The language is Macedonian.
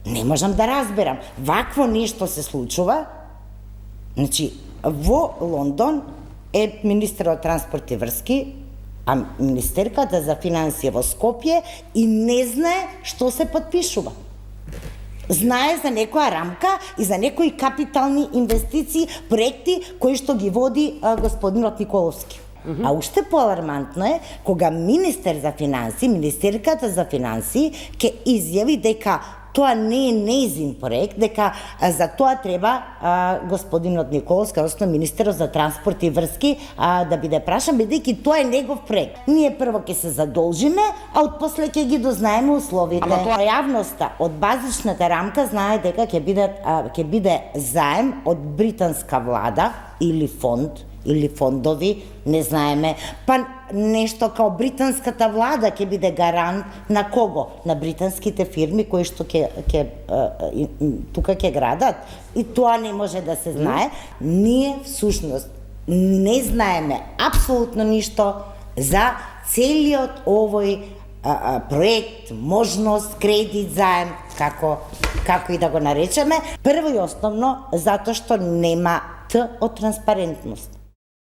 Не можам да разберам. Вакво нешто се случува. Значи, во Лондон е министерот транспорт и врски, а министерката за финансија во Скопје и не знае што се подпишува. Знае за некоја рамка и за некои капитални инвестиции, проекти кои што ги води господинот Николовски. А уште поалармантно е кога министерката за финансии ќе изјави дека тоа не е неизин проект, дека за тоа треба господинот Николовски, односно министерот за транспорт и врски, да биде прашан, бидејќи тоа е негов проект. Ние прво ќе се задолжиме, а отпосле ќе ги дознаеме условите. Јавноста од базичната рамка знае дека ќе биде заем од британска влада или фонд, или фондови, не знаеме, па нешто као британската влада ќе биде гарант на кого? На британските фирми кои што тука ќе градат, и тоа не може да се знае. Ние всушност не знаеме апсолутно ништо за целиот овој проект, можност, кредит, заем, како и да го наречеме, прво и основно затоа што нема Т од транспарентност.